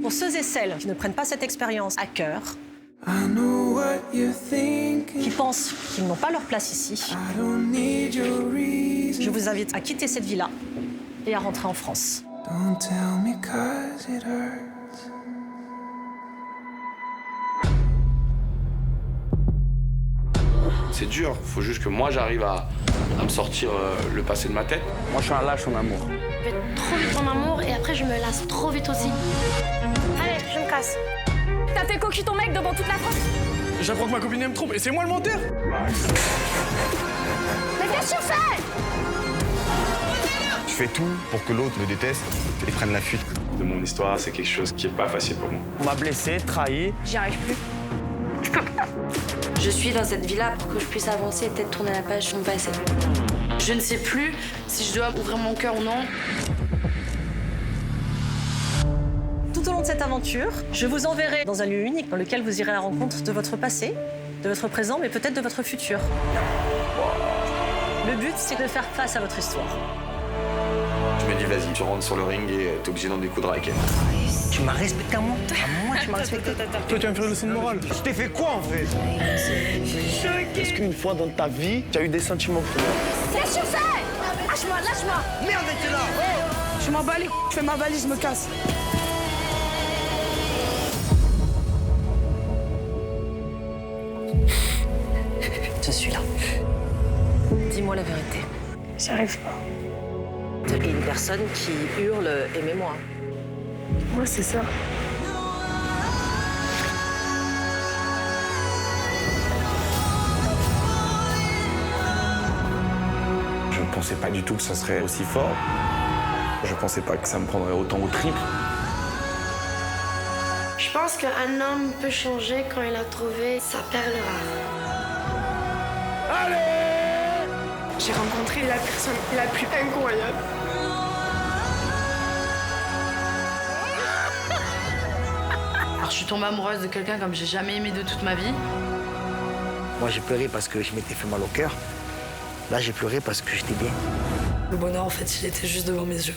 Pour ceux et celles qui ne prennent pas cette expérience à cœur, qui pensent qu'ils n'ont pas leur place ici, je vous invite à quitter cette vie-là et à rentrer en France. C'est dur, faut juste que moi j'arrive à me sortir le passé de ma tête. Moi je suis un lâche en amour. Je vais trop vite en amour et après je me lasse trop vite aussi. Allez, je me casse. T'as fait cocu ton mec devant toute la France. J'apprends que ma copine me trompe et c'est moi le menteur. Mais qu'est-ce que tu fais? Je fais tout pour que l'autre me déteste et prenne la fuite. De mon histoire, c'est quelque chose qui est pas facile pour moi. On m'a blessé, trahi. J'y arrive plus. Je suis dans cette vie-là pour que je puisse avancer et peut-être tourner la page sur mon passé. Je ne sais plus si je dois ouvrir mon cœur ou non. Tout au long de cette aventure, je vous enverrai dans un lieu unique dans lequel vous irez à la rencontre de votre passé, de votre présent, mais peut-être de votre futur. Le but, c'est de faire face à votre histoire. Je me dis vas-y, tu rentres sur le ring et t'es obligé d'en découdre avec elle. Tu m'as respecté à moi tu m'as respecté. Toi tu vas me faire une leçon de morale. Je t'ai fait quoi en fait? Est-ce qu'une fois dans ta vie, tu as eu des sentiments pour moi? Qu'est-ce que tu fais? Lâche-moi, lâche-moi. Merde, t'es là! Je m'en bats les couilles, je fais ma valise, je me casse. Je suis là. Dis-moi la vérité. J'arrive pas. Il y a une personne qui hurle « aimez-moi ». Moi, c'est ça. Je ne pensais pas du tout que ça serait aussi fort. Je pensais pas que ça me prendrait autant au triple. Je pense qu'un homme peut changer quand il a trouvé sa perle rare. J'ai rencontré la personne la plus incroyable. Alors je suis tombée amoureuse de quelqu'un comme j'ai jamais aimé de toute ma vie. Moi, j'ai pleuré parce que je m'étais fait mal au cœur. Là, j'ai pleuré parce que j'étais bien. Le bonheur en fait il était juste devant mes yeux.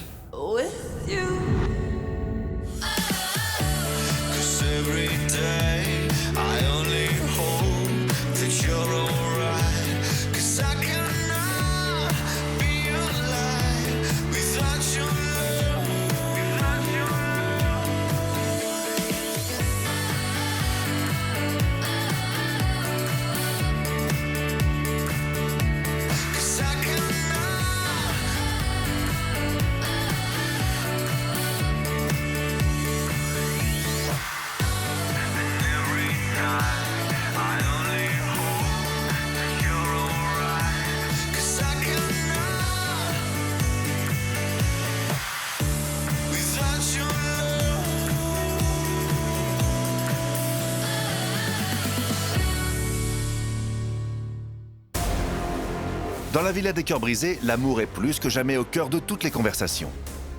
Dans la Villa des Cœurs Brisés, l'amour est plus que jamais au cœur de toutes les conversations.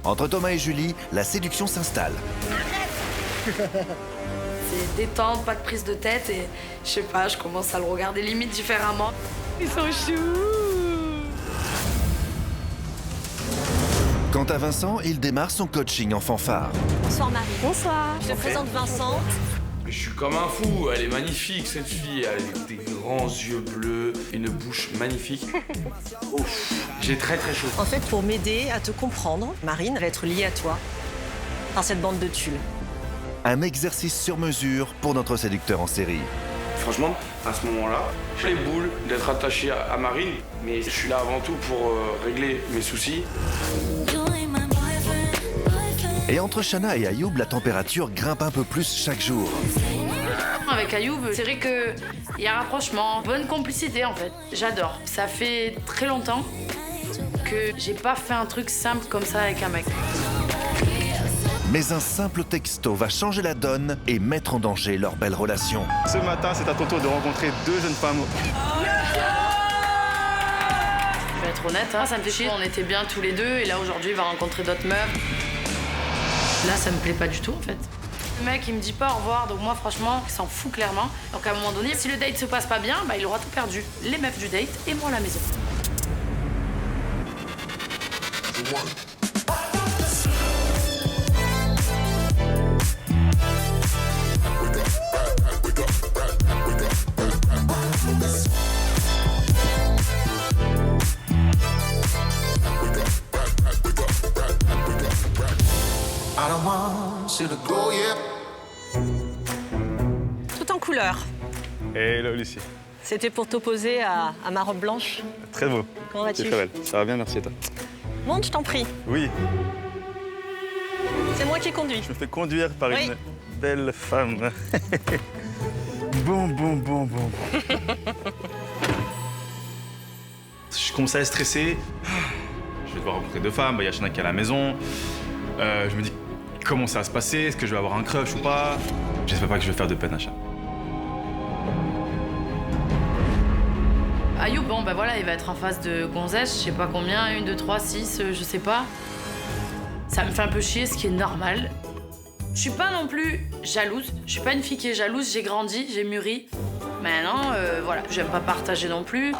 Entre Thomas et Julie, la séduction s'installe. C'est détente, pas de prise de tête et je sais pas, je commence à le regarder limite différemment. Ils sont choux. Quant à Vincent, il démarre son coaching en fanfare. Bonsoir Marie. Bonsoir. Je te présente Vincent. Je suis comme un fou, elle est magnifique cette fille, elle a des grands yeux bleus, une bouche magnifique. Ouf, j'ai très très chaud. En fait, pour m'aider à te comprendre, Marine va être liée à toi par cette bande de tulle. Un exercice sur mesure pour notre séducteur en série. Franchement, à ce moment-là, j'ai les boules d'être attaché à Marine, mais je suis là avant tout pour régler mes soucis. Et entre Shana et Ayoub, la température grimpe un peu plus chaque jour. Avec Ayoub, c'est vrai qu'il y a un rapprochement, bonne complicité en fait. J'adore. Ça fait très longtemps que j'ai pas fait un truc simple comme ça avec un mec. Mais un simple texto va changer la donne et mettre en danger leur belle relation. Ce matin, c'est à ton tour de rencontrer deux jeunes femmes. Je vais être honnête, ça me fait chier. On était bien tous les deux et là aujourd'hui il va rencontrer d'autres meufs. Là ça me plaît pas du tout en fait. Le mec il me dit pas au revoir, donc moi franchement il s'en fout clairement. Donc à un moment donné, si le date se passe pas bien, il aura tout perdu. Les meufs du date et moi à la maison. Tout en couleur. Hello Lucie. C'était pour t'opposer à ma robe blanche. Très beau. Comment vas-tu? C'est très belle. Ça va bien, merci et toi? Monte, je t'en prie. Oui, C'est moi qui conduis. je me fais conduire par Oui. une belle femme. Bon. Je commençais à stresser. Je vais devoir rencontrer deux femmes, il y a Shana qui est à la maison. Je me dis comment ça va se passer, est-ce que je vais avoir un crush ou pas? J'espère pas que je vais faire de peine à Shana. Ayoub, bon, bah voilà, il va être en face de gonzesse, je sais pas combien, 1, 2, 3, 6, je sais pas. Ça me fait un peu chier, ce qui est normal. Je suis pas non plus jalouse, je suis pas une fille qui est jalouse, j'ai grandi, j'ai mûri. Maintenant, voilà, j'aime pas partager non plus.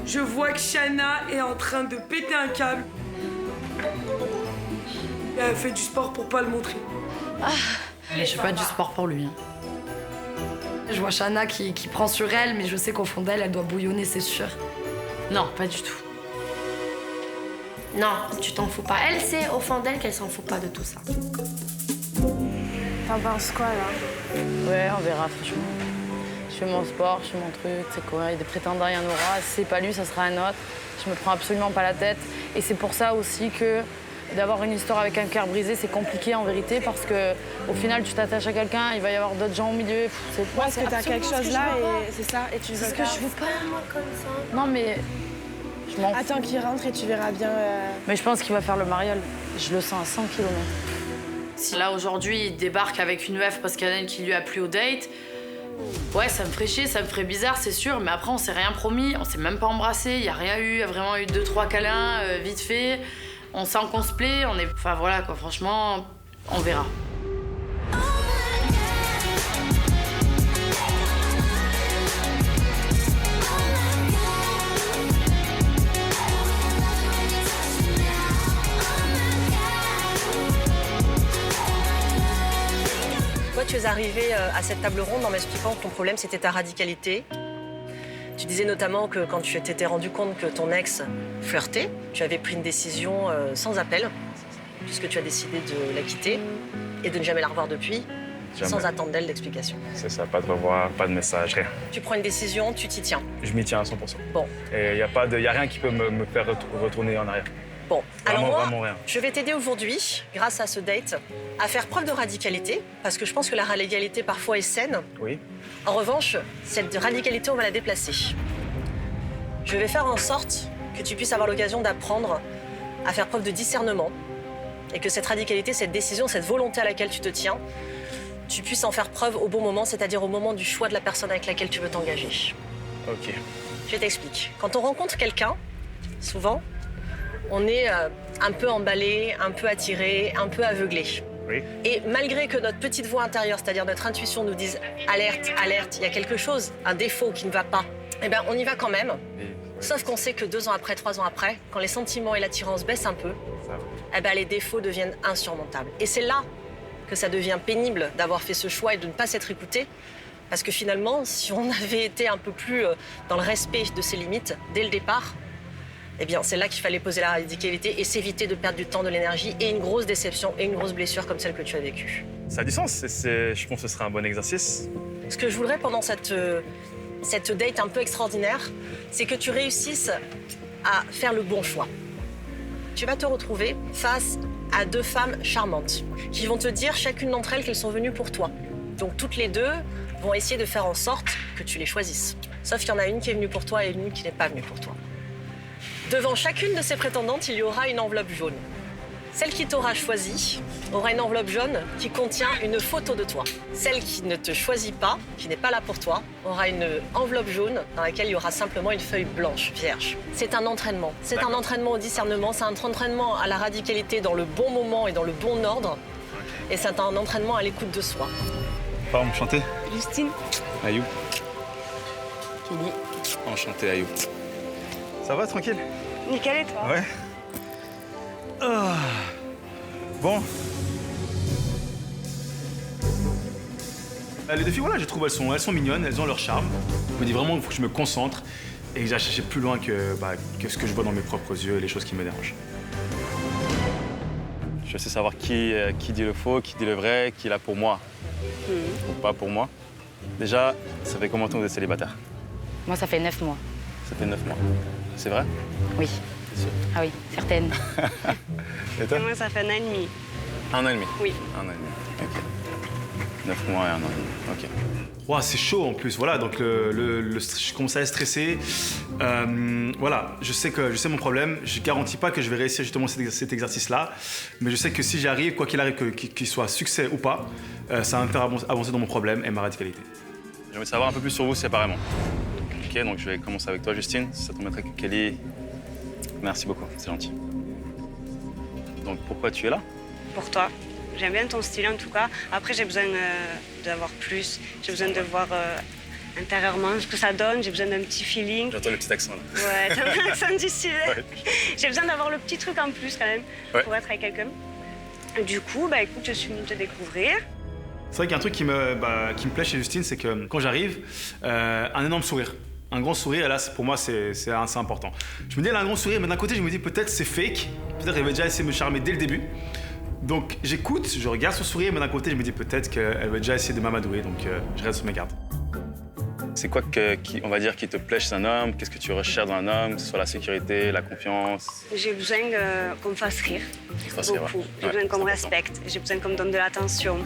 Je vois que Shana est en train de péter un câble. Et elle fait du sport pour pas le montrer. Mais je fais pas du sport pour lui. Hein. Je vois Shana qui prend sur elle, mais je sais qu'au fond d'elle, elle doit bouillonner, c'est sûr. Non, pas du tout. Non, tu t'en fous pas. Elle sait au fond d'elle qu'elle s'en fout pas de tout ça. T'en penses quoi, là? Ouais, on verra, franchement. Je fais mon sport, je fais mon truc, c'est quoi, il y a des prétendants, il y en aura. Si c'est pas lui, ça sera un autre. Je me prends absolument pas la tête. Et c'est pour ça aussi que d'avoir une histoire avec un cœur brisé, c'est compliqué en vérité, parce que au final, tu t'attaches à quelqu'un, il va y avoir d'autres gens au milieu. Parce que t'as quelque chose là et c'est ça, et tu veux C'est ce que je veux pas, moi, comme ça. Non, mais je m'en fous. Attends qu'il rentre et tu verras bien. Mais je pense qu'il va faire le mariole. Je le sens à 100 km. Si là, aujourd'hui, il débarque avec une meuf parce qu'il y en a une qui lui a plu au date, ouais, ça me ferait chier, ça me ferait bizarre, c'est sûr. Mais après, on s'est rien promis, on s'est même pas embrassé, il y a rien eu, il y a vraiment eu 2-3 câlins, vite fait. On sent qu'on se plaît, on est... Enfin, voilà, quoi, franchement, on verra. Toi, tu es arrivé à cette table ronde en m'expliquant que ton problème, c'était ta radicalité. Tu disais notamment que quand tu t'étais rendu compte que ton ex flirtait, tu avais pris une décision sans appel, puisque tu as décidé de la quitter et de ne jamais la revoir depuis, Jamais. sans attendre d'elle d'explication. C'est ça, pas de revoir, pas de message, rien. Tu prends une décision, tu t'y tiens. Je m'y tiens à 100%. Bon. Et il n'y a rien qui peut me faire retourner en arrière. Bon, alors Vraiment, moi, vraiment rien. je vais t'aider aujourd'hui, grâce à ce date, à faire preuve de radicalité, parce que je pense que la radicalité parfois est saine. Oui. En revanche, cette radicalité, on va la déplacer. Je vais faire en sorte que tu puisses avoir l'occasion d'apprendre à faire preuve de discernement et que cette radicalité, cette décision, cette volonté à laquelle tu te tiens, tu puisses en faire preuve au bon moment, c'est-à-dire au moment du choix de la personne avec laquelle tu veux t'engager. Ok. Je t'explique. Quand on rencontre quelqu'un, souvent, on est un peu emballé, un peu attiré, un peu aveuglé. Oui. Et malgré que notre petite voix intérieure, c'est-à-dire notre intuition, nous dise alerte, alerte, il y a quelque chose, un défaut qui ne va pas, eh bien, on y va quand même. Sauf qu'on sait que 2 ans après, 3 ans après, quand les sentiments et l'attirance baissent un peu, eh ben, les défauts deviennent insurmontables. Et c'est là que ça devient pénible d'avoir fait ce choix et de ne pas s'être écouté. Parce que finalement, si on avait été un peu plus dans le respect de ses limites dès le départ, eh bien, c'est là qu'il fallait poser la radicalité et s'éviter de perdre du temps, de l'énergie et une grosse déception et une grosse blessure comme celle que tu as vécue. Ça a du sens. Je pense que ce serait un bon exercice. Ce que je voudrais pendant cette date un peu extraordinaire, c'est que tu réussisses à faire le bon choix. Tu vas te retrouver face à 2 femmes charmantes qui vont te dire chacune d'entre elles qu'elles sont venues pour toi. Donc toutes les 2 vont essayer de faire en sorte que tu les choisisses. Sauf qu'il y en a une qui est venue pour toi et une qui n'est pas venue pour toi. Devant chacune de ces prétendantes, il y aura une enveloppe jaune. Celle qui t'aura choisi aura une enveloppe jaune qui contient une photo de toi. Celle qui ne te choisit pas, qui n'est pas là pour toi, aura une enveloppe jaune dans laquelle il y aura simplement une feuille blanche, vierge. C'est un entraînement. C'est un entraînement au discernement, c'est un entraînement à la radicalité dans le bon moment et dans le bon ordre. Et c'est un entraînement à l'écoute de soi. Pardon, enchanté. Justine. Ayoub. Kelly. Enchanté, Ayoub. Ça va, tranquille? Nickel, et toi? Ouais. Ah. Bon. Les 2 filles, voilà, je trouve elles sont mignonnes, elles ont leur charme. Je me dis vraiment qu'il faut que je me concentre, et que j'aille chercher plus loin que ce que je vois dans mes propres yeux et les choses qui me dérangent. Je sais savoir qui dit le faux, qui dit le vrai, qui est là pour moi ou pas pour moi. Déjà, ça fait combien de temps que vous êtes célibataire? Moi, ça fait 9 mois. Ça fait 9 mois. C'est vrai? Oui. Ah oui, certaines. Et toi? Moi, ça fait 1 an et demi. 1 an et demi? Oui. 1 an et demi, ok. 9 mois et 1 an et demi, ok. Wow, c'est chaud en plus, voilà, donc je commence à être stressé. Voilà, je sais mon problème, je garantis pas que je vais réussir justement cet exercice-là, mais je sais que si j'y arrive, quoi qu'il arrive, qu'il soit succès ou pas, ça va me faire avancer dans mon problème et ma radicalité. J'ai envie de savoir un peu plus sur vous séparément. Ok, donc je vais commencer avec toi, Justine, si ça te mettrait que Kelly. Merci beaucoup, c'est gentil. Donc pourquoi tu es là? Pour toi. J'aime bien ton style en tout cas. Après, j'ai besoin d'avoir plus. J'ai besoin de voir intérieurement ce que ça donne. J'ai besoin d'un petit feeling. J'entends le petit accent là. Ouais, t'as un accent du style. Ouais. J'ai besoin d'avoir le petit truc en plus quand même pour être avec quelqu'un. Du coup, écoute, je suis venue te découvrir. C'est vrai qu'il y a un truc qui me plaît chez Justine, c'est que quand j'arrive, un énorme sourire. Un grand sourire, et là, pour moi, c'est assez important. Je me dis, elle a un grand sourire, mais d'un côté, je me dis, peut-être c'est fake. Peut-être qu'elle va déjà essayer de me charmer dès le début. Donc j'écoute, je regarde son sourire, mais d'un côté, je me dis peut-être qu'elle va déjà essayer de m'amadouer, donc je reste sur mes gardes. C'est quoi on va dire, qui te plaît chez un homme? Qu'est-ce que tu recherches dans un homme? Que ce soit la sécurité, la confiance? J'ai besoin qu'on me fasse rire. Beaucoup. Ouais. J'ai besoin qu'on me respecte. J'ai besoin qu'on me donne de l'attention.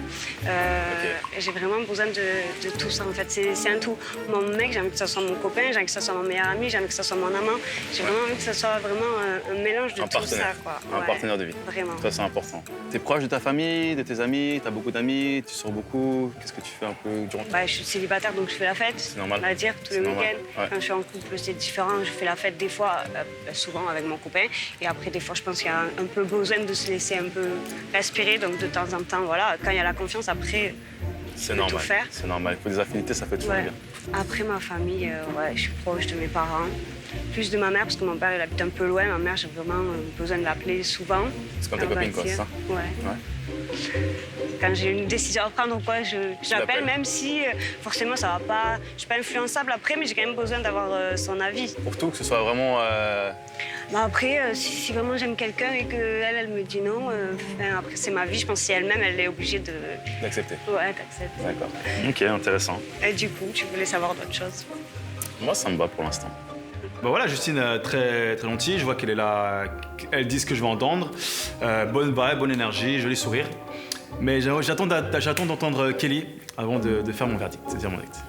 J'ai vraiment besoin de tout ça, en fait. C'est un tout. Mon mec, j'ai envie que ça soit mon copain, j'ai envie que ça soit mon meilleur ami, j'ai envie que ça soit mon amant. J'ai vraiment envie que ça soit vraiment un mélange de tout ça, quoi. Un partenaire de vie. Vraiment. Ça, c'est important. T'es proche de ta famille, de tes amis? T'as beaucoup d'amis? Tu sors beaucoup? Qu'est-ce que tu fais un peu durant Je suis célibataire, donc je fais la fête. On va dire, tous les week-ends. Ouais. Quand je suis en couple, c'est différent. Je fais la fête des fois, souvent avec mon copain. Et après, des fois, je pense qu'il y a un peu besoin de se laisser un peu respirer. Donc, de temps en temps, voilà, quand il y a la confiance, après, c'est normal. Tout faire. C'est normal. Il faut des affinités, ça fait toujours bien. Après, ma famille, je suis proche de mes parents. Plus de ma mère, parce que mon père, il habite un peu loin. Ma mère, j'ai vraiment besoin de l'appeler souvent. C'est comme ta copine, quoi, c'est ça? Ouais. Quand j'ai une décision à prendre ou quoi, j'appelle, même si forcément ça va pas. Je suis pas influençable après, mais j'ai quand même besoin d'avoir son avis. Pour tout, que ce soit vraiment. Après, si vraiment j'aime quelqu'un et qu'elle me dit non, après c'est ma vie, je pense que si elle-même, elle est obligée d'accepter. Ouais, d'accepter. D'accord. Ok, intéressant. Et du coup, tu voulais savoir d'autres choses? Moi, ça me va pour l'instant. Voilà, Justine, très, très gentille. Je vois qu'elle est là, elle dit ce que je veux entendre. Bonne vibe, bonne énergie, joli sourire. Mais j'attends d'entendre Kelly avant de faire mon verdict, c'est-à-dire mon verdict.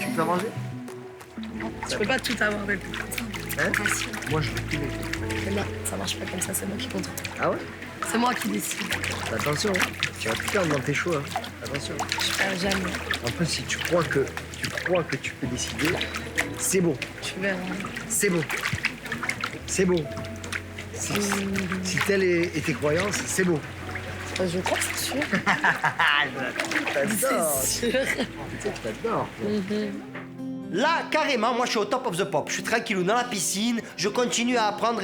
Tu peux manger? Tu peux pas tout avoir d'un coup. Hein? Moi, je veux plus. Mais non, ça marche pas comme ça, c'est moi qui contrôle. Ah ouais? C'est moi qui décide. Attention, tu vas te perdre dans tes choix. Attention. Je perds jamais. En plus, si tu crois que tu peux décider, c'est bon. Tu verras. C'est bon. C'est bon. Si telle est tes croyances, c'est bon. Je crois que c'est sûr. T'adores. C'est sûr. T'adores. Là, carrément, moi, je suis au top of the pop. Je suis tranquillou dans la piscine. Je continue à apprendre,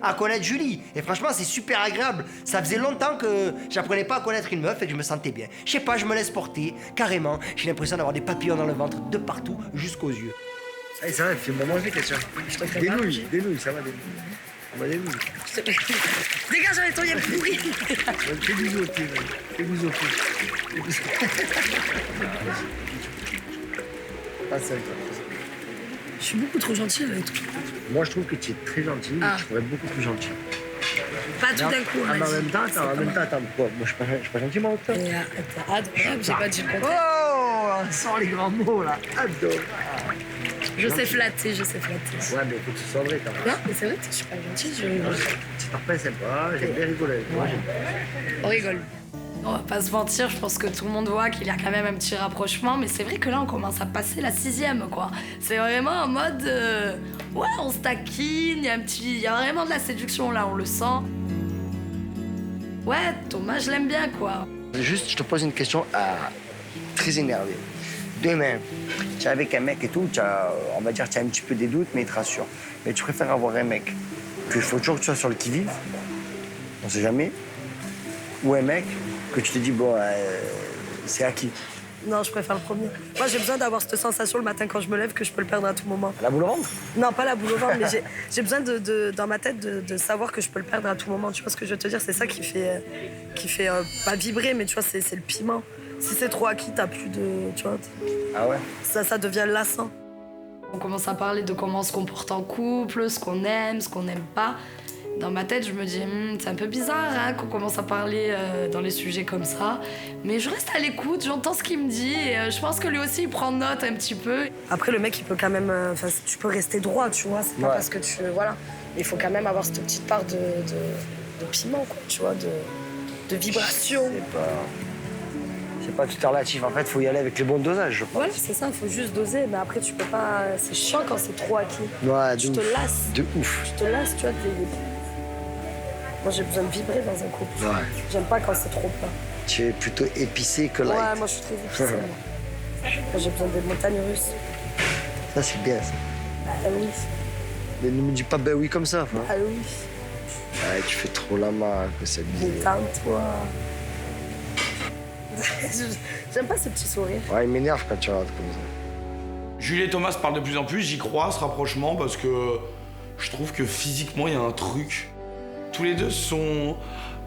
à connaître Julie. Et franchement, c'est super agréable. Ça faisait longtemps que j'apprenais pas à connaître une meuf et que je me sentais bien. Je sais pas, je me laisse porter. Carrément, j'ai l'impression d'avoir des papillons dans le ventre, de partout, jusqu'aux yeux. Allez, ça va, fais-moi manger, question. Des nouilles, ça va, des nouilles. On va des nouilles. Dégage avec ton yep pourri. Fais bisous au pied, fais bisous au pied. Pas seul, toi. Je suis beaucoup trop gentille avec toi. Moi, je trouve que tu es très gentil, mais tu pourrais être beaucoup plus gentil. Pas tout d'un coup, en même temps, attends, quoi? Moi, je suis pas gentil, moi, avec toi. T'es adorable, j'ai pas dit le contraire. Oh, on sort les grands mots, là. Adorable. Je sais flatter. Ouais, mais il faut que ce soit vrai, quand même. Non, mais c'est vrai que je suis pas gentille, Tu t'en fais sympa, j'aime bien rigoler. Moi, j'aime bien. On rigole. On va pas se mentir, je pense que tout le monde voit qu'il y a quand même un petit rapprochement, mais c'est vrai que là, on commence à passer la 6e, quoi. C'est vraiment en mode... ouais, on se taquine, il y a vraiment de la séduction, là, on le sent. Ouais, Thomas, je l'aime bien, quoi. Juste, je te pose une question très énervé. Demain, tu es avec un mec et tout, on va dire tu as un petit peu des doutes, mais il te rassure. Mais tu préfères avoir un mec que il faut toujours que tu sois sur le qui-vive, on sait jamais, ou un mec que tu te dis, bon, c'est acquis. Non, je préfère le premier. Moi, j'ai besoin d'avoir cette sensation le matin quand je me lève que je peux le perdre à tout moment. La boule au ventre? Non, pas la boule au ventre, mais j'ai besoin, dans ma tête, de savoir que je peux le perdre à tout moment. Tu vois ce que je veux te dire? C'est ça qui fait pas vibrer, mais tu vois, c'est le piment. Si c'est trop acquis, t'as plus de... Tu vois, ah ouais? Ça devient lassant. On commence à parler de comment on se comporte en couple, ce qu'on aime, ce qu'on n'aime pas. Dans ma tête, je me dis, c'est un peu bizarre hein, qu'on commence à parler dans les sujets comme ça. Mais je reste à l'écoute, j'entends ce qu'il me dit et je pense que lui aussi, il prend note un petit peu. Après, le mec, il peut quand même... tu peux rester droit, tu vois. C'est pas parce que tu... Voilà. Il faut quand même avoir cette petite part de piment, quoi, tu vois, de vibration. C'est pas tout relatif. En fait, il faut y aller avec les bons dosages, je pense. Voilà, c'est ça, il faut juste doser. Mais après, tu peux pas... C'est chiant quand c'est trop acquis. Ouais, tu te lasses. De ouf. Tu te lasses, tu vois, Moi, j'ai besoin de vibrer dans un couple. Ouais. J'aime pas quand c'est trop plat. Tu es plutôt épicé que light. Ouais, moi, je suis très épicée. Moi, j'ai besoin des montagnes russes. Ça, c'est bien, ça. Ah oui. Mais ne me dis pas ben oui comme ça, quoi. Ah oui. Ouais, tu fais trop la marque, c'est bien. Détends-toi. J'aime pas ce petit sourire. Ouais, il m'énerve quand tu regardes comme ça. Julie et Thomas se parlent de plus en plus, j'y crois, ce rapprochement, parce que je trouve que physiquement, il y a un truc. Tous les deux sont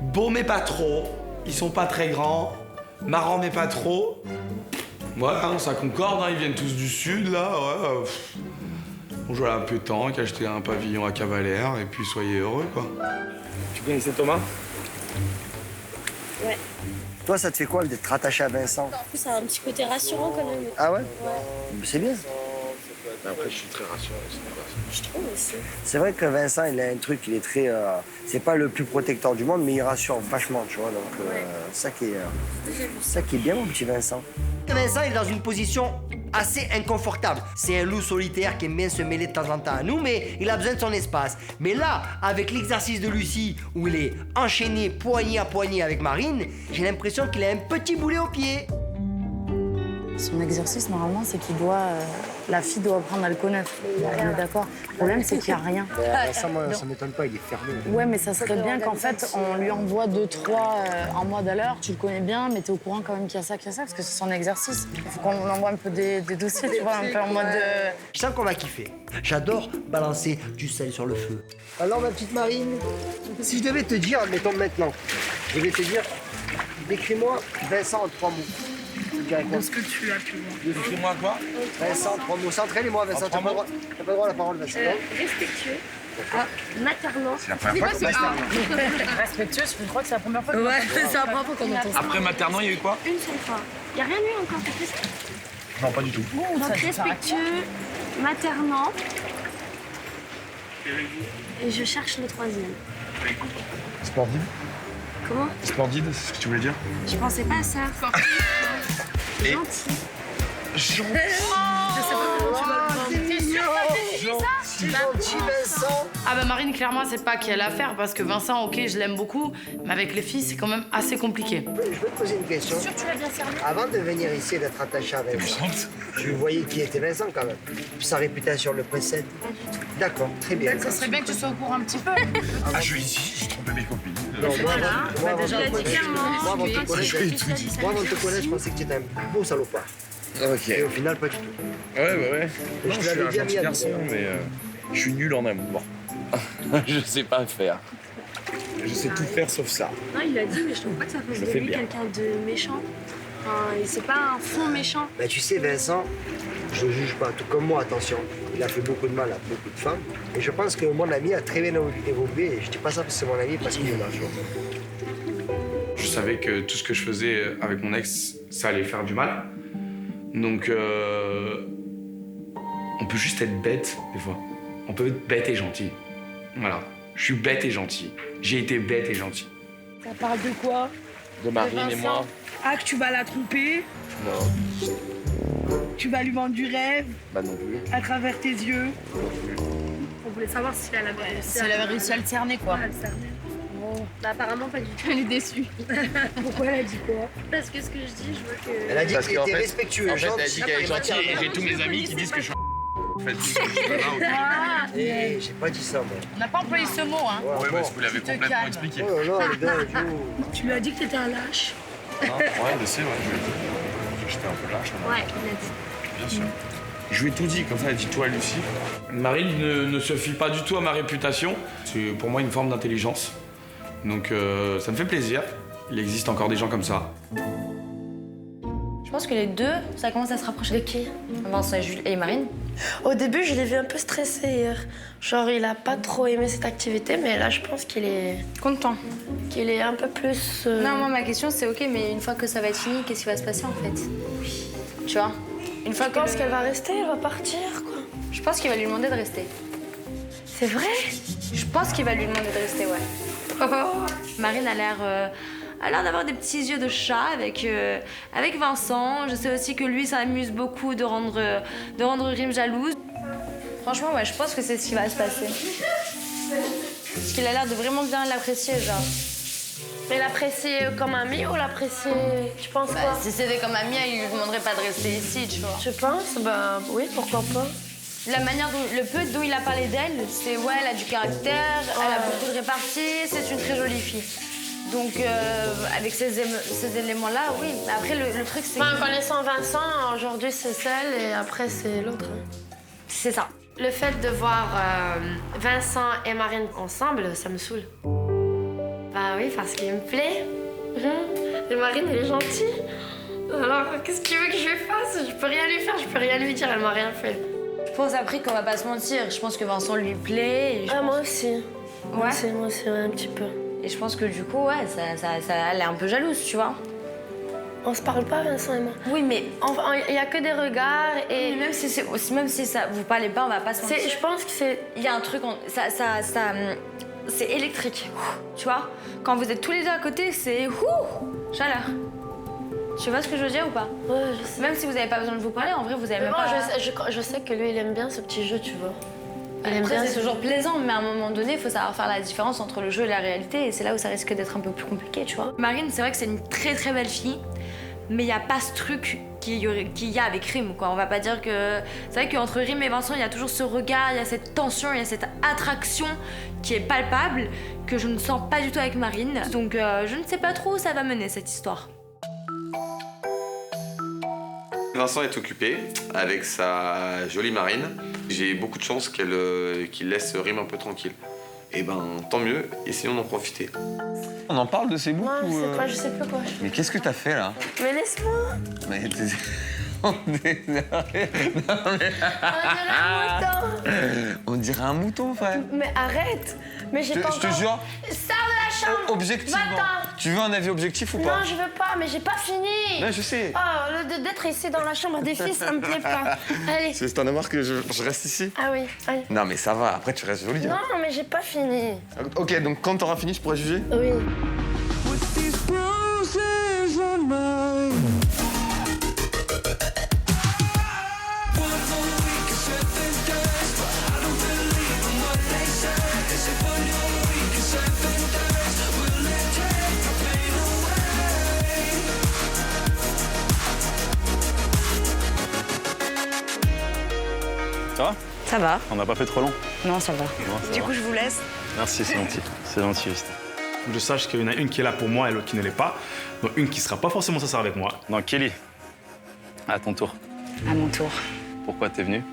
beaux mais pas trop, ils sont pas très grands, marrants mais pas trop. Ouais, hein, ça concorde, hein, ils viennent tous du sud, là, ouais. On joue à la pétanque, acheter un pavillon à Cavalère, et puis soyez heureux, quoi. Tu connaissais Thomas? Ouais. Toi, ça te fait quoi d'être rattaché à Vincent? En plus, ça a un petit côté rassurant quand même. Ah ouais? Ouais. C'est bien. Après, je suis très rassuré aussi. Je trouve aussi. C'est vrai que Vincent, il a un truc, il est très... c'est pas le plus protecteur du monde, mais il rassure vachement, tu vois. Donc, ça qui est bien, mon petit Vincent. Vincent, il est dans une position assez inconfortable. C'est un loup solitaire qui aime bien se mêler de temps en temps à nous, mais il a besoin de son espace. Mais là, avec l'exercice de Lucie, où il est enchaîné poignet à poignet avec Marine, j'ai l'impression qu'il a un petit boulet au pied. Son exercice, normalement, c'est qu'il doit... la fille doit apprendre à le connaître. On est d'accord. Le problème, c'est qu'il n'y a rien. Ça, moi, ça m'étonne pas, il est fermé. Ouais, mais ça serait bien qu'en fait, on lui envoie 2-3 en mode à l'heure. Tu le connais bien, mais tu es au courant quand même qu'il y a ça, parce que c'est son exercice. Il faut qu'on envoie un peu des dossiers, tu vois, un peu en mode... Je sens qu'on va kiffer. J'adore balancer du sel sur le feu. Alors, ma petite Marine, si je devais te dire, mettons maintenant, je vais te dire, décris-moi Vincent en 3 mots. De ce que tu as pu voir. Décris-moi quoi? Vincent, 3 mots. Entraînez-moi, Vincent. T'as pas le droit à la parole, Vincent. Respectueux, maternant. C'est la première fois que Respectueux, je crois que c'est la première fois Ouais, c'est la première fois qu'on entend ça. Après maternant, il y a eu quoi? Une seule fois. Il n'y a rien eu encore, c'est ça? Non, pas du tout. Donc respectueux, maternant. Et je cherche le 3e. Splendide. Comment? Splendide, c'est ce que tu voulais dire? Je pensais pas à ça. Et- Gentil. Je sais pas comment tu vas le prendre. Gentil, Vincent. Ah bah Marine, clairement, c'est pas qu'elle a à faire parce que Vincent, ok, je l'aime beaucoup, mais avec les filles, c'est quand même assez compliqué. Je vais te poser une question. Sûr, tu l'as bien servi? Avant de venir ici et d'être attaché à Vincent, tu voyais qui était Vincent quand même. Sa réputation le précède. D'accord, très bien. Ça serait bien que tu sois au courant un petit peu. Ah, je suis ici, j'ai trompé mes copines. Non, moi, avant déjà de te dit clairement, moi, avant de te tu connaître, je lui ai tout dit. moi, avant de te connaître, je pensais que tu étais un beau salopard. Ok. Et au final, pas du tout. Ouais. Et Non, je te je suis l'avais un dit à gentil Miami, garçon, d'ailleurs. mais je suis nul en amour. Je sais pas faire. Je sais tout faire sauf ça. Non, il a dit, mais je trouve pas que ça fasse Je de le fais lui bien. quelqu'un de méchant. Enfin, c'est pas un fond méchant. Bah, tu sais, Vincent, je ne juge pas, tout comme moi, attention. Il a fait beaucoup de mal à beaucoup de femmes. Et je pense que mon ami a très bien évolué. Et je dis pas ça parce que c'est mon ami, parce qu'il est là, tu vois. Je savais que tout ce que je faisais avec mon ex, ça allait faire du mal. Donc, on peut juste être bête, des fois. On peut être bête et gentil. Voilà. Je suis bête et gentil. J'ai été bête et gentil. Ça parle de quoi? De Marine et moi. Ah, que tu vas la tromper? Non. Tu vas lui vendre du rêve Bah non plus. à travers tes yeux? On voulait savoir si elle avait réussi Si elle avait réussi à le cerner, quoi. à le cerner. Bah, apparemment pas du tout. Elle est déçue. Pourquoi elle a dit quoi? Parce que ce que je dis, je veux que... Elle a dit Parce qu'elle qu'en était fait- respectueuse. En fait, elle a dit gentille. qu'elle est gentille et j'ai tous mes amis qui disent que je suis en fait. J'ai pas dit ça, moi. On n'a pas employé ce mot, hein. Ouais, parce que vous l'avez Tu te complètement calmes. expliqué. Oh là là, les gars, Tu lui as dit que t'étais un lâche. Ouais, je sais, ouais, je lui ai dit. J'étais un peu lâche. Ouais, il a dit. Bien sûr. Je lui ai tout dit, comme ça, elle dit toi, Lucie. Marine ne se fie pas du tout à ma réputation. C'est pour moi une forme d'intelligence. Donc ça me fait plaisir. Il existe encore des gens comme ça. Je pense que les deux, ça commence à se rapprocher. De qui? Vincent et Julie et Marine. Au début, je l'ai vu un peu stressé hier. Genre, il a pas trop aimé cette activité, mais là, je pense qu'il est... Content. Qu'il est un peu plus... Non, moi, ma question, c'est OK, mais une fois que ça va être fini, qu'est-ce qui va se passer, en fait? Tu vois? Une fois Je pense qu'elle va rester, elle va partir, quoi. Je pense qu'il va lui demander de rester. C'est vrai? Je pense qu'il va lui demander de rester, ouais. Marine a l'air d'avoir des petits yeux de chat avec Vincent. Je sais aussi que lui, ça amuse beaucoup de rendre Rim jalouse. Franchement, ouais, je pense que c'est ce qui va se passer. Parce qu'il a l'air de vraiment bien l'apprécier, genre. Mais l'apprécier comme ami ou l'apprécier... Tu penses quoi? Si c'était comme ami, il lui demanderait pas de rester ici, tu vois. Tu penses? Bah oui, pourquoi pas. La manière le peu dont il a parlé d'elle, c'est ouais, elle a du caractère, elle a beaucoup de répartie, c'est une très jolie fille. Donc avec ces éléments-là, oui. Mais après, le truc, c'est... En connaissant Vincent, aujourd'hui c'est celle et après c'est l'autre. C'est ça. Le fait de voir Vincent et Marine ensemble, ça me saoule. Bah oui, parce qu'il me plaît. Et Marine, elle est gentille. Alors, qu'est-ce qu'il veut que je lui fasse? Je peux rien lui faire, je peux rien lui dire, elle m'a rien fait. Je pense après qu'on va pas se mentir. Je pense que Vincent lui plaît. Et moi aussi. Ouais. Moi aussi, ouais, un petit peu. Et je pense que du coup, ouais, elle est un peu jalouse, tu vois. On se parle pas, Vincent et moi. Oui, mais il y a que des regards et... Même si ça vous parlez pas, on va pas se mentir. Je pense que c'est... Il y a un truc, c'est électrique, tu vois. Quand vous êtes tous les deux à côté, c'est chaleur. Tu vois ce que je veux dire ou pas? Ouais, je sais. Même si vous avez pas besoin de vous parler, en vrai, vous avez même pas... Je sais que lui, il aime bien ce petit jeu, tu vois. Après, c'est toujours plaisant, mais à un moment donné, il faut savoir faire la différence entre le jeu et la réalité, et c'est là où ça risque d'être un peu plus compliqué, tu vois. Marine, c'est vrai que c'est une très très belle fille, mais il n'y a pas ce truc qu'il y a avec Rim, quoi. On va pas dire que... C'est vrai qu'entre Rim et Vincent, il y a toujours ce regard, il y a cette tension, il y a cette attraction qui est palpable, que je ne sens pas du tout avec Marine. Donc je ne sais pas trop où ça va mener, cette histoire. Vincent est occupé avec sa jolie Marine. J'ai beaucoup de chance qu'il laisse Rim un peu tranquille. Et ben, tant mieux, essayons d'en profiter. On en parle de ces boucles ou je sais plus quoi. Mais qu'est-ce que t'as fait là? Mais laisse-moi. Mais on dirait un mouton, frère. Mais arrête. Mais j'ai pas Je te jure. Sors de la chambre. Objectivement. Va-t'en. Tu veux un avis objectif ou pas? Non, je veux pas, mais j'ai pas fini. Non, je sais. Oh, d'être ici dans la chambre des filles, ça me plaît pas. Allez. T'en as marre que je reste ici? Ah oui, allez. Non, mais ça va, après tu restes jolie. Non, Hein. mais j'ai pas fini. Ok, donc quand t'auras fini, je pourrais juger? Oui. Ça va? Ça va. On n'a pas fait trop long? Non, ça va. Du coup, je vous laisse. Merci, c'est gentil. C'est gentil, Justine. Faut que je sache qu'il y en a une qui est là pour moi et l'autre qui ne l'est pas. Donc une qui sera pas forcément sincère avec moi. Donc Kelly, à ton tour. À mon tour. Pourquoi t'es venue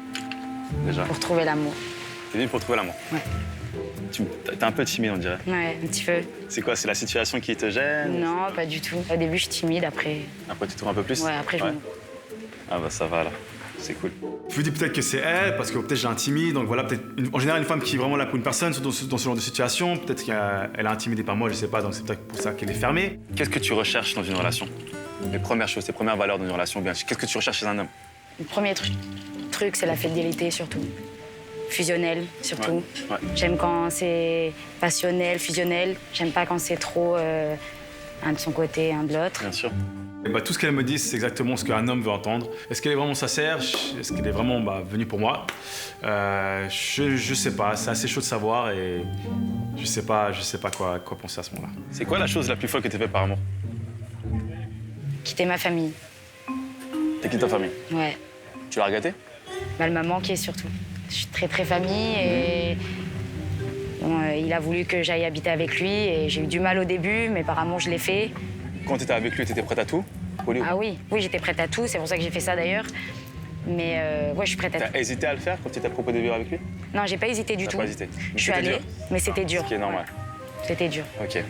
déjà? Pour trouver l'amour. T'es venue pour trouver l'amour? Ouais. T'es un peu timide, on dirait. Ouais, un petit peu. C'est quoi? C'est la situation qui te gêne? Non, pas du tout. Au début, je suis timide, après... Après, tu trouves un peu plus? Ouais, après, je m'ouvre. Ah bah ça va alors. C'est cool. Je me dis peut-être que c'est elle, parce que peut-être j'ai intimidé, donc voilà, peut-être en général une femme qui est vraiment là pour une personne dans ce genre de situation, peut-être qu'elle est intimidée par moi, je sais pas, donc c'est peut-être pour ça qu'elle est fermée. Qu'est-ce que tu recherches dans une relation? Les premières choses, tes premières valeurs dans une relation, bien. Qu'est-ce que tu recherches chez un homme? Le premier truc, c'est la fidélité surtout. Fusionnel surtout. Ouais. J'aime quand c'est passionnel, fusionnel. J'aime pas quand c'est trop un de son côté, un de l'autre. Bien sûr. Et bah, tout ce qu'elle me dit, c'est exactement ce qu'un homme veut entendre. Est-ce qu'elle est vraiment sincère? Est-ce qu'elle est vraiment venue pour moi? Je sais pas, c'est assez chaud de savoir et je sais pas quoi penser à ce moment-là. C'est quoi la chose la plus folle que t'as fait par amour? Quitter ma famille. T'as quitté ta famille? Ouais. Tu l'as regretté? Bah, le m'a manqué surtout. Je suis très famille et bon, il a voulu que j'aille habiter avec lui et j'ai eu du mal au début, mais par amour je l'ai fait. Quand t'étais avec lui, t'étais prête à tout pour lui? Ah oui, j'étais prête à tout, c'est pour ça que j'ai fait ça d'ailleurs. Mais ouais, je suis prête à tout. T'as hésité à le faire quand tu t'as proposé de vivre avec lui? Non, j'ai pas hésité du tout. T'as pas hésité? Je suis allée, mais c'était dur. Ce qui est normal. Ouais. C'était dur. Ok.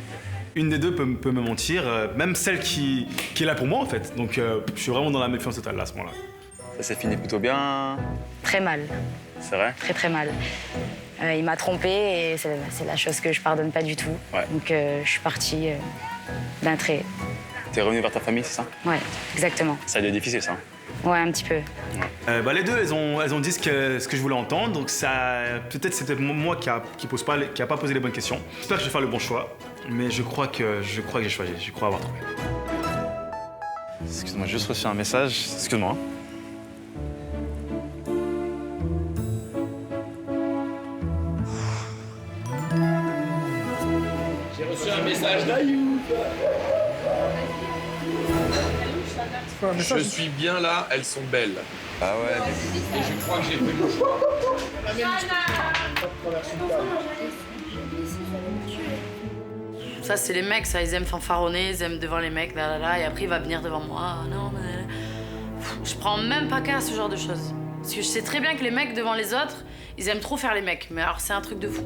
Une des deux peut me mentir, même celle qui est là pour moi en fait. Donc je suis vraiment dans la méfiance totale là, à ce moment-là. Ça s'est fini plutôt bien? Très mal. C'est vrai? Très mal. Il m'a trompée et c'est la chose que je pardonne pas du tout. Ouais. Donc je suis partie d'un trait. T'es revenu vers ta famille, c'est ça? Ouais, exactement. Ça a dû être difficile, ça? Ouais, un petit peu. Les deux, elles ont dit ce que je voulais entendre, donc ça, peut-être c'était moi qui a pas posé les bonnes questions. J'espère que je vais faire le bon choix, mais je crois que j'ai choisi, je crois avoir trouvé. Excuse-moi, j'ai juste reçu un message. Excuse-moi. J'ai reçu un message d'Ayoub. Je suis bien là, elles sont belles. Ah ouais. Et je crois que j'ai fait mon choix. Ça, c'est les mecs, ça. Ils aiment fanfaronner, ils aiment devant les mecs, là, et après, il va venir devant moi. Ah, non, mais... Je prends même pas cas à ce genre de choses. Parce que je sais très bien que les mecs devant les autres, ils aiment trop faire les mecs. Mais alors, c'est un truc de fou.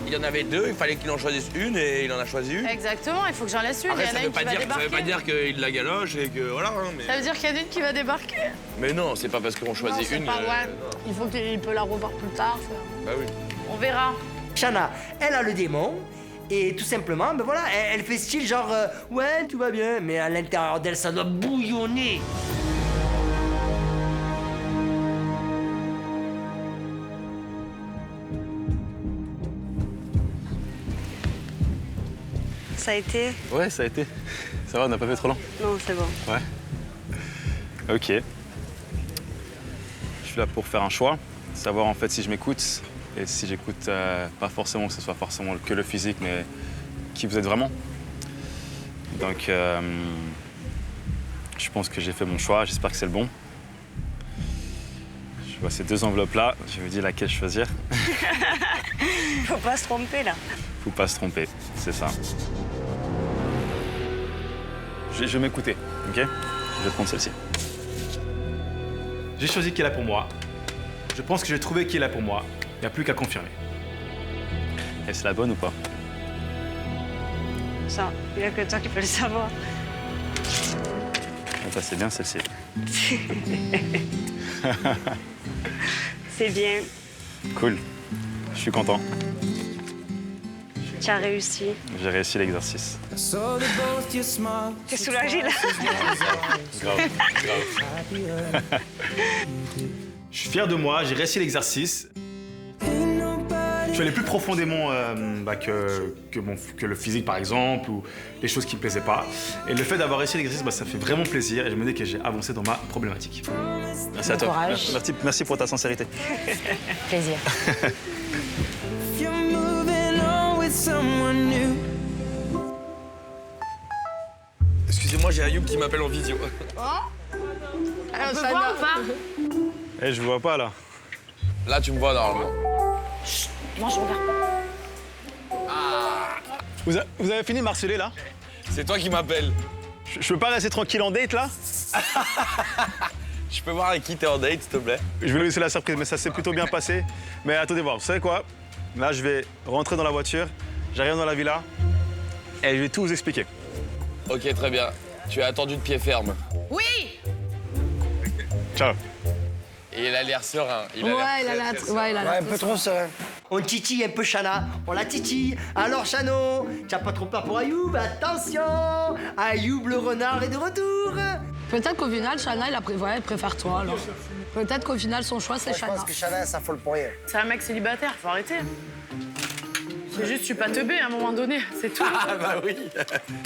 Il y en avait deux, il fallait qu'il en choisisse une et il en a choisi une. Exactement, il faut que j'en laisse une. Après, Il y en a une qui va ça débarquer. veut pas dire qu'il la galoche et que voilà. Hein, mais... Ça veut dire qu'il y en a une qui va débarquer. Mais non, c'est pas parce qu'on choisit une. Pas, ouais. Il faut qu'il peut la revoir plus tard. Bah oui. On verra. Shana, elle a le démon. Et tout simplement, ben voilà, elle fait style genre ouais, tout va bien, mais à l'intérieur d'elle, ça doit bouillonner. Ça a été? Ouais, ça a été. Ça va, on n'a pas fait trop long? Non, c'est bon. Ouais. Ok. Je suis là pour faire un choix, savoir en fait si je m'écoute et si j'écoute pas forcément que ce soit forcément que le physique, mais qui vous êtes vraiment. Donc, je pense que j'ai fait mon choix, j'espère que c'est le bon. Je vois ces deux enveloppes-là, je me dis laquelle choisir. Faut pas se tromper, là. Faut pas se tromper, c'est ça. Je vais m'écouter, ok? Je vais prendre celle-ci. J'ai choisi qui est là pour moi. Je pense que j'ai trouvé qui est là pour moi. Il n'y a plus qu'à confirmer. Est-ce la bonne ou pas? Ça, il n'y a que toi qui peux le savoir. Ça, c'est bien celle-ci. C'est bien. Cool. Je suis content. Tu as réussi. J'ai réussi l'exercice. T'es soulagé, là? Grave. Je suis fier de moi, j'ai réussi l'exercice. Je suis allé plus profondément que le physique, par exemple, ou les choses qui me plaisaient pas. Et le fait d'avoir réussi l'exercice, ça fait vraiment plaisir et je me dis que j'ai avancé dans ma problématique. Merci à toi. Merci pour ta sincérité. Plaisir. Excusez-moi, j'ai Ayoub qui m'appelle en visio. On peut voir ou pas? Eh, je vous vois pas, là. Là, tu me vois normalement. Chut, moi je regarde pas. Vous avez fini de harceler, là? C'est toi qui m'appelles. Je peux pas rester tranquille en date, là? Je peux voir avec qui t'es en date, s'il te plaît? Je vais lui laisser la surprise, mais ça s'est plutôt bien passé. Mais attendez voir, vous savez quoi? Là, je vais rentrer dans la voiture, j'arrive dans la villa, et je vais tout vous expliquer. Ok, très bien. Tu as attendu de pied ferme. Oui! Ciao. Et il a l'air serein. Il a l'air un peu trop serein. On titille un peu Shana, on la titille. Alors Chano, tu as pas trop peur pour Ayoub? Attention, Ayoub le renard est de retour. Peut-être qu'au final, Shana, elle préfère toi, alors. Peut-être qu'au final, son choix, c'est Shana. Je pense que Shana, ça folle pour rien. C'est un mec célibataire, faut arrêter. C'est juste, je suis pas teubé à un moment donné, c'est tout. Ah bah oui,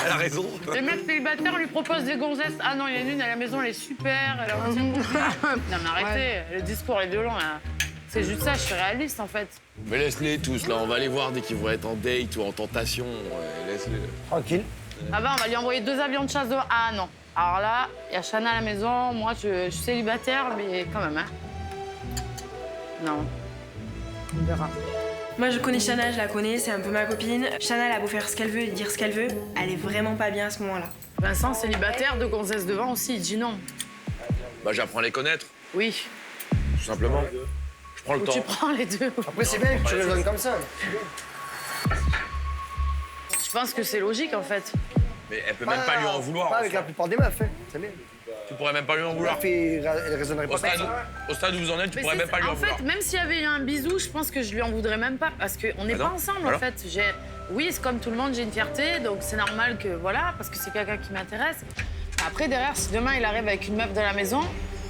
elle a raison. Les mecs célibataires lui proposent des gonzesses. Ah non, il y en a une à la maison, elle est super. Elle a... Non mais arrêtez, le discours est violent là. C'est juste ça, je suis réaliste en fait. Mais laisse-les tous, là, on va les voir dès qu'ils vont être en date ou en tentation. Laisse-les. Tranquille. Ah bah, on va lui envoyer 2 avions de chasse dehors. Ah non. Alors là, il y a Chana à la maison, moi je suis célibataire, mais quand même, hein. Non. On verra. Moi, je connais Chana, je la connais, c'est un peu ma copine. Chana, elle a beau faire ce qu'elle veut et dire ce qu'elle veut, elle est vraiment pas bien à ce moment-là. Vincent, célibataire, 2 gonzesses devant aussi, il dit non. Bah, j'apprends à les connaître, Oui. tout simplement. Je prends le Ou temps. tu prends les 2. Après, c'est bien que tu raisonnes comme ça. Je pense que c'est logique en fait. Mais elle peut même pas lui en vouloir. Pas avec la plupart des meufs, hein. C'est bien. Tu pourrais même pas lui en vouloir. Elle raisonnerait pas comme ça. Au stade où vous en êtes, tu Mais pourrais même pas lui en en vouloir. fait, même s'il y avait eu un bisou, je pense que je lui en voudrais même pas. Parce qu'on n'est Ah pas non. ensemble en Alors fait. Oui, c'est comme tout le monde, j'ai une fierté, donc c'est normal que voilà, parce que c'est quelqu'un qui m'intéresse. Après, derrière, si demain il arrive avec une meuf dans la maison,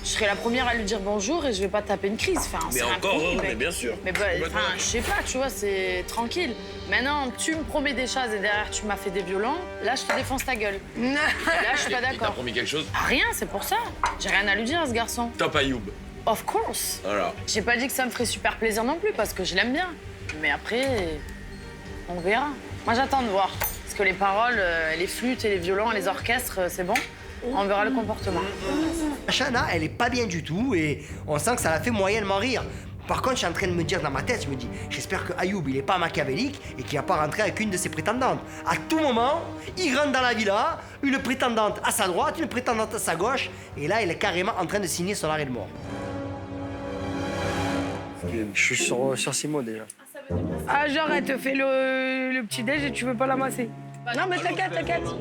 je serai la première à lui dire bonjour et je vais pas taper une crise. Enfin, Mais c'est un encore, coup, mais bien sûr. Mais bah, enfin, je sais pas, tu vois, c'est tranquille. Maintenant, tu me promets des choses et derrière tu m'as fait des violents, là je te défonce ta gueule. Et là, je suis pas Il t'a d'accord. promis quelque chose? Rien, c'est pour ça. J'ai rien à lui dire à ce garçon. Top Ayoub. Of course. Voilà. J'ai pas dit que ça me ferait super plaisir non plus parce que je l'aime bien. Mais après, on verra. Moi, j'attends de voir. Parce que les paroles, les flûtes et les violons et les orchestres, c'est bon. On verra le comportement. Chana, elle est pas bien du tout et on sent que ça la fait moyennement rire. Par contre, je suis en train de me dire dans ma tête, je me dis, j'espère que Ayoub, il est pas machiavélique et qu'il va pas rentrer avec une de ses prétendantes. À tout moment, il rentre dans la villa, une prétendante à sa droite, une prétendante à sa gauche, et là, il est carrément en train de signer son arrêt de mort. Je suis sur 6 mots déjà. Ah, genre, elle te fait le petit déj et tu veux pas la masser. Non, mais t'inquiète,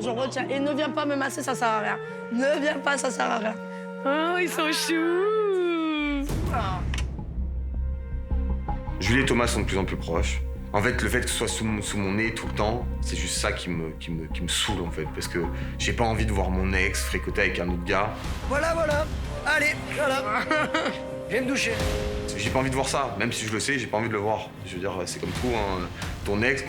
je retiens. Et ne viens pas me masser, ça sert à rien. Ne viens pas, ça sert à rien. Oh, ils sont choux. Julie et Thomas sont de plus en plus proches. En fait, le fait que ce soit sous mon nez tout le temps, c'est juste ça qui me saoule en fait. Parce que j'ai pas envie de voir mon ex fricoter avec un autre gars. Voilà. Allez, voilà. Je viens me doucher. J'ai pas envie de voir ça, même si je le sais, j'ai pas envie de le voir. Je veux dire, c'est comme tout, hein. Ton ex,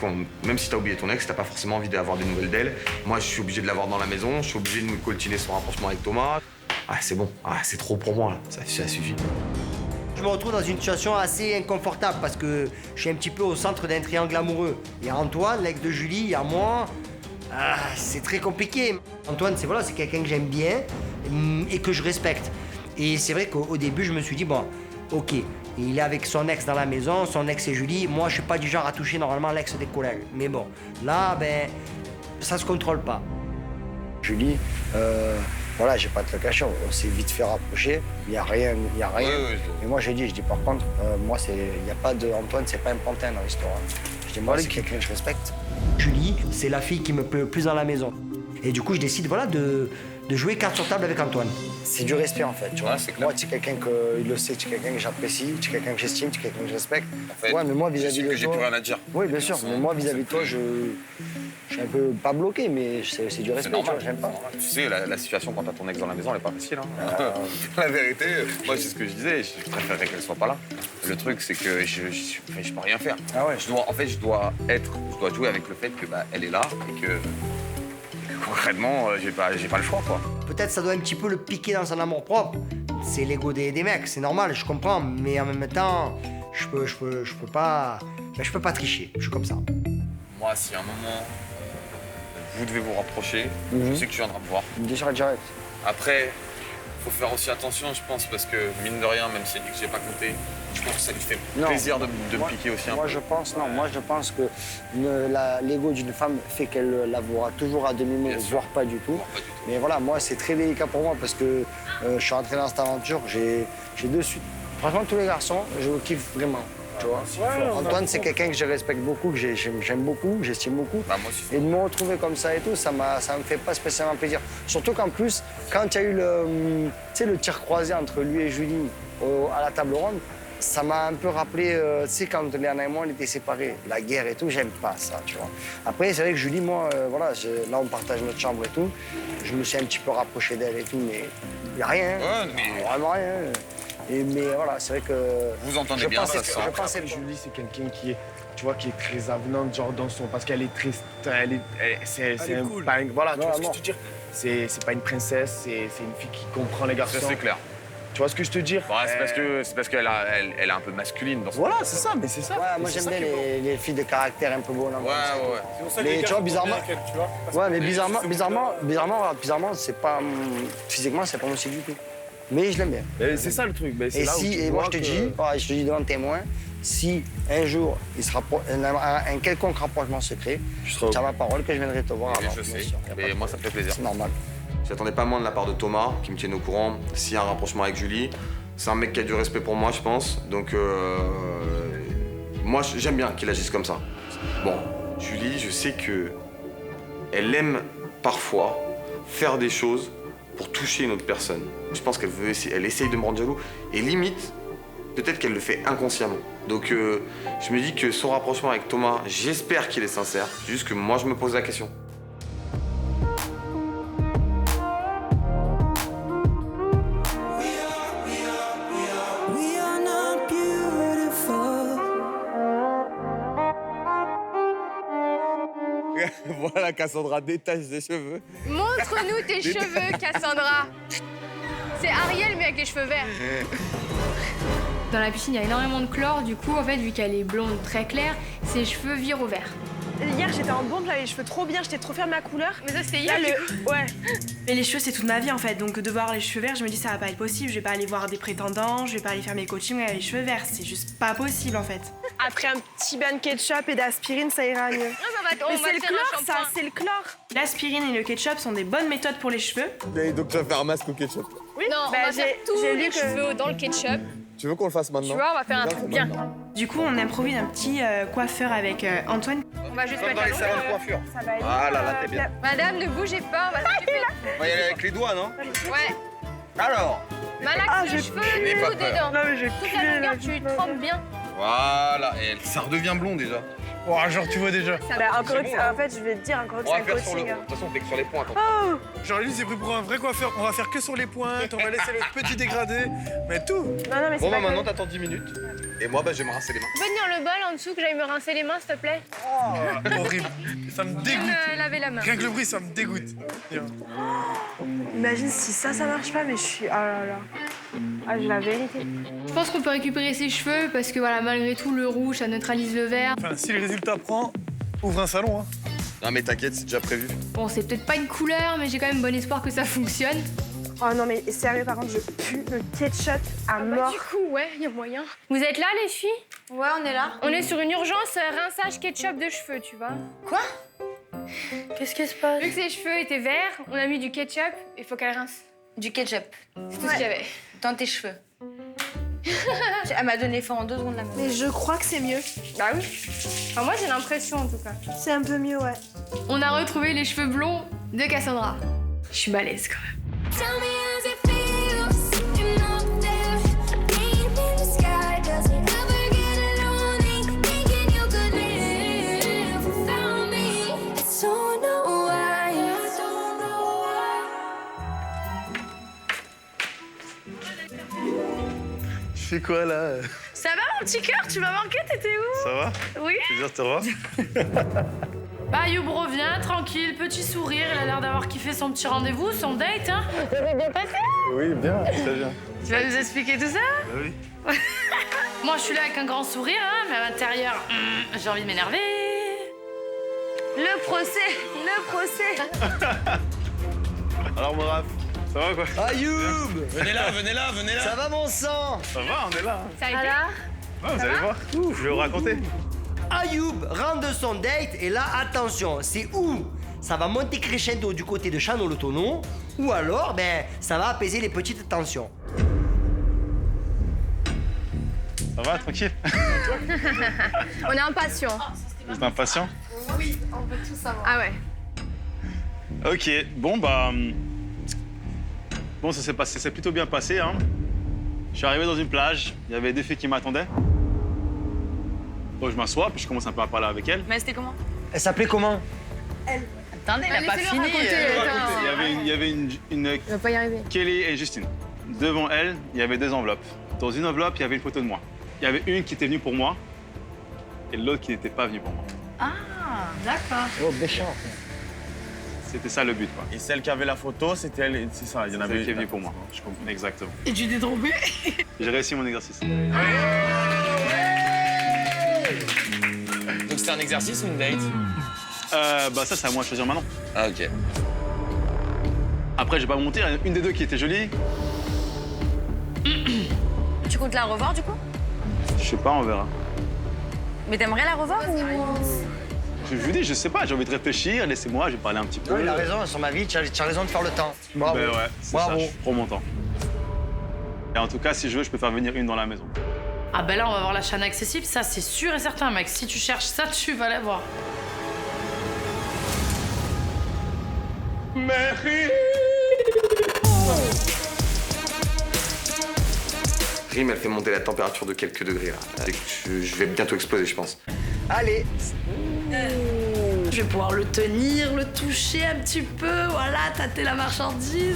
même si t'as oublié ton ex, t'as pas forcément envie d'avoir des nouvelles d'elle. Moi, je suis obligé de l'avoir dans la maison, je suis obligé de me coltiner son rapprochement avec Thomas. Ah, c'est bon, c'est trop pour moi, là. Ça suffit. Je me retrouve dans une situation assez inconfortable parce que je suis un petit peu au centre d'un triangle amoureux. Il y a Antoine, l'ex de Julie, il y a moi. C'est très compliqué. Antoine, c'est quelqu'un que j'aime bien et que je respecte. Et c'est vrai qu'au début, je me suis dit, bon, ok, il est avec son ex dans la maison, son ex c'est Julie. Moi, je suis pas du genre à toucher normalement l'ex des collègues. Mais bon, là, ben, ça se contrôle pas. Julie, voilà, j'ai pas de le cacher, on s'est vite fait rapprocher, il y a rien. Et moi, j'ai dit, par contre, moi, il n'y a pas de Antoine, c'est pas un pantin dans l'histoire. Je dis, moi, c'est quelqu'un que je respecte. Julie, c'est la fille qui me plaît le plus dans la maison. Et du coup, je décide, voilà, de jouer carte sur table avec Antoine. C'est du respect, en fait, tu vois. Moi, tu es quelqu'un que, il le sait, tu es quelqu'un que j'apprécie, tu es quelqu'un que j'estime, tu es quelqu'un que je respecte. En fait, ouais, mais moi, vis-à-vis de toi... j'ai plus rien à dire. Oui, bien sûr, mais moi, vis-à-vis de toi, je suis un peu, pas bloqué, mais c'est du respect, tu vois, j'aime pas. Tu sais, la situation quand t'as ton ex dans la maison, elle est pas facile. Hein. La vérité, moi, c'est ce que je disais, je préférerais qu'elle soit pas là. Le truc, c'est que je peux rien faire. Ah ouais. Je dois jouer avec le fait que elle est là et que concrètement, j'ai pas le choix, quoi. Peut-être ça doit un petit peu le piquer dans son amour-propre. C'est l'ego des mecs, c'est normal, je comprends. Mais en même temps, je peux pas tricher. Je suis comme ça. Moi, si à un moment, vous devez vous rapprocher, je sais que tu viendras me voir. Déjà direct. Après, faut faire aussi attention, je pense, parce que mine de rien, même si elle dit que j'ai pas compté, je pense que ça lui fait plaisir de me piquer aussi un peu. Moi, je pense que l'ego d'une femme fait qu'elle l'avouera toujours à demi-mot, voire pas du tout. Mais voilà, moi, c'est très délicat pour moi parce que je suis entré dans cette aventure, j'ai de suite. Franchement, tous les garçons, je vous kiffe vraiment. Tu vois. Antoine, c'est quelqu'un que je respecte beaucoup, que j'aime beaucoup, j'estime beaucoup. Et de me retrouver comme ça et tout, ça me fait pas spécialement plaisir. Surtout qu'en plus, quand il y a eu le tir croisé entre lui et Julie à la table ronde, ça m'a un peu rappelé, tu sais, quand Léana et moi, on était séparés, la guerre et tout, j'aime pas ça, tu vois. Après, c'est vrai que Julie, moi, voilà, là, on partage notre chambre et tout. Je me suis un petit peu rapproché d'elle et tout, mais il n'y a rien. Vraiment rien. Mais voilà, c'est vrai que... Vous entendez bien, ça se sent. Je pense que Julie, c'est quelqu'un qui est, tu vois, qui est très avenante, genre dans son... Parce qu'elle est très... C'est un... Cool. Voilà, tu non, vois ce que je veux dire. C'est pas une princesse, c'est une fille qui comprend les garçons. Ça, c'est clair. Tu vois ce que je te dis? C'est parce qu'elle est un peu masculine dans son... Voilà, c'est ça, mais c'est ça. Ouais, moi j'aime bien les filles de caractère un peu beau. Ouais. C'est pour ça que Mais les tu gars vois, bizarrement. font bien qu'elle, tu vois, parce Ouais, que mais les bizarrement, c'est pas. Physiquement, c'est pas mon style du tout. Mais je l'aime bien. Et c'est ça le truc. Mais c'est Et là où si, tu et moi vois je te que- dis, je te dis devant témoin, si un jour un quelconque rapprochement se crée, tu as ma parole que je viendrai te voir avant. Je sais, bien sûr, y a pas mais de moi ça me fait plaisir. C'est normal. J'attendais pas moins de la part de Thomas, qui me tienne au courant, s'il y a un rapprochement avec Julie. C'est un mec qui a du respect pour moi, je pense. Donc, moi, j'aime bien qu'il agisse comme ça. Bon, Julie, je sais que elle aime parfois faire des choses pour toucher une autre personne. Je pense qu'elle elle essaye de me rendre jaloux. Et limite, peut-être qu'elle le fait inconsciemment. Donc, je me dis que son rapprochement avec Thomas, j'espère qu'il est sincère. C'est juste que moi, je me pose la question. Voilà, Cassandra détache ses cheveux. Montre-nous tes cheveux, Cassandra. C'est Ariel, mais avec les cheveux verts. Dans la piscine, il y a énormément de chlore. Du coup, en fait, vu qu'elle est blonde très claire, ses cheveux virent au vert. Hier, j'étais en blonde, j'avais les cheveux trop bien, j'étais trop fière de ma couleur. Mais ça, c'était hier, Là, du coup. Ouais. Mais les cheveux, c'est toute ma vie, en fait. Donc, de voir les cheveux verts, je me dis, ça va pas être possible. Je vais pas aller voir des prétendants, je vais pas aller faire mes coachings avec les cheveux verts. C'est juste pas possible, en fait. Après un petit bain de ketchup et d'aspirine, ça ira mieux. on va Mais c'est le faire un chlore, ça, shampoing. c'est le chlore. L'aspirine et le ketchup sont des bonnes méthodes pour les cheveux. Et donc tu vas faire un masque au ketchup. Oui, Non, on va faire tous les cheveux dans le ketchup. Tu veux qu'on le fasse maintenant? Tu vois, on va faire un truc bien. Du coup, on improvise un petit coiffeur avec Antoine. On va juste Comme mettre dans les la salons de longueur. coiffure. Ça va aller. Voilà, là t'es bien. Madame, ne bougez pas, on va s'occuper. On va y aller avec les doigts, non? Ouais. Alors. Malaxe le cheveu, N'aie pas tout peur. dedans. Non, mais j'ai Toute la longueur, tu trempes bien. Voilà, et ça redevient blond déjà. Oh, genre, tu vois déjà. Encore C'est que, bon, hein. en fait, je vais te dire encore que On c'est va un faire sur le... coaching. De toute façon, on fait que sur les points. attends. Oh Genre, lui, c'est pris pour un vrai coiffeur. On va faire que sur les pointes, on va laisser le petit dégradé, mais tout. Non, mais c'est Bon, pas bah maintenant, que- t'attends 10 minutes. Et moi, bah, je vais me rincer les mains. Tu peux tenir le bol en dessous que j'aille me rincer les mains, s'il te plaît? Horrible. Ça me dégoûte. Viens me laver la main. Rien que le bruit, ça me dégoûte. Tiens. Imagine si ça marche pas, mais je suis. Ah là là. Ah, j'ai la vérité. Je pense qu'on peut récupérer ses cheveux parce que voilà, malgré tout, le rouge, ça neutralise le vert. Enfin, si le résultat prend, ouvre un salon, hein. Non, mais t'inquiète, c'est déjà prévu. Bon, c'est peut-être pas une couleur, mais j'ai quand même bon espoir que ça fonctionne. Oh non, mais sérieux, par contre, je pue le ketchup à mort. Du coup, ouais, y a moyen. Vous êtes là, les filles? Ouais, on est là. On est sur une urgence rinçage ketchup de cheveux, tu vois. Quoi? Qu'est-ce qui se passe? Vu que ses cheveux étaient verts, on a mis du ketchup, il faut qu'elle rince. Du ketchup. C'est tout ce qu'il y avait. Dans tes cheveux. Elle m'a donné faim en 2 secondes la main. Mais je crois que c'est mieux. Bah oui. Enfin, moi, j'ai l'impression, en tout cas. C'est un peu mieux, ouais. On a retrouvé les cheveux blonds de Cassandra. Je suis balèze, quand même. Tu fais quoi là? Ça va, mon petit cœur? Tu m'as manqué, t'étais où? Ça va? Oui. Plaisir de te revoir. Bah, Youb revient, tranquille, petit sourire. Il a l'air d'avoir kiffé son petit rendez-vous, son date, hein. Ça s'est bien passé? Oui, bien, très bien. Tu vas nous expliquer tout ça? Bah oui. Moi, je suis là avec un grand sourire, hein, mais à l'intérieur, j'ai envie de m'énerver. Le procès. Alors, mon rap, ça va quoi? Ayoub! Venez là. Ça va, mon sang? Ça va, on est là. Ça a été? Ouais, vous allez voir. Je vais vous raconter. Ayoub rentre de son date et là, attention, c'est où ça va monter crescendo du côté de Chano le tonneau ou alors, ça va apaiser les petites tensions. Ça va, tranquille? On est impatients. Vous êtes impatient? Oui, on veut tout savoir. Ah ouais. Ok, bon bah... Bon, ça s'est plutôt bien passé, hein. Je suis arrivé dans une plage, il y avait 2 filles qui m'attendaient. Donc je m'assois, puis je commence un peu à parler avec elles. Mais c'était comment? Elle s'appelait comment? Attendez, elle a pas Laissez-le fini. raconter, Il y avait une Il va pas y arriver. Kelly et Justine. Devant elles, il y avait 2 enveloppes. Dans une enveloppe, il y avait une photo de moi. Il y avait une qui était venue pour moi et l'autre qui n'était pas venue pour moi. Ah, d'accord. Oh, méchant. C'était ça le but, quoi. Et celle qui avait la photo, c'était elle, c'est ça, il y en avait Celle qui est venue pour moi. Je comprends exactement. Et tu t'es trompé? J'ai réussi mon exercice. Donc c'était un exercice ou une date? Bah ça, c'est à moi de choisir maintenant. Ah, ok. Après, j'ai pas monté, une des deux qui était jolie. Tu comptes la revoir du coup? Je sais pas, on verra. Mais t'aimerais la revoir ou... Je vous dis, je sais pas, j'ai envie de réfléchir, laissez-moi, je vais parler un petit peu. Non, il a raison, sur ma vie, tu as raison de faire le temps. Bravo. Ben ouais, c'est ça, je prends mon temps. Et en tout cas, si je veux, je peux faire venir une dans la maison. Ah ben là, on va voir la chaîne accessible, ça c'est sûr et certain, mec. Si tu cherches ça, tu vas la voir. Rim, elle fait monter la température de quelques degrés là. Je vais bientôt exploser, je pense. Allez. Je vais pouvoir le tenir, le toucher un petit peu, voilà, tâter la marchandise.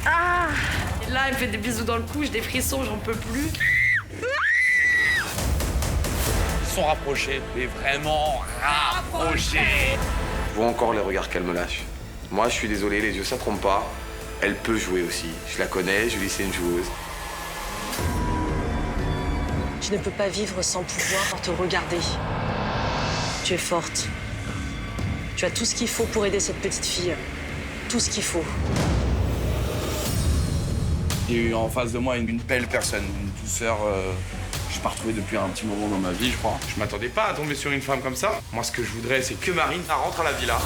Ah! Et là, elle me fait des bisous dans le cou, j'ai des frissons, j'en peux plus. Ils sont rapprochés, mais vraiment rapprochés. Je vois encore les regards qu'elle me lâche. Moi, je suis désolé, les yeux, ça trompe pas. Elle peut jouer aussi. Je la connais, Julie, c'est une joueuse. Tu ne peux pas vivre sans pouvoir te regarder. Tu es forte. Tu as tout ce qu'il faut pour aider cette petite fille. Tout ce qu'il faut. J'ai eu en face de moi une belle personne, une douceur que je n'ai pas retrouvée depuis un petit moment dans ma vie, je crois. Je m'attendais pas à tomber sur une femme comme ça. Moi, ce que je voudrais, c'est que Marine rentre à la villa.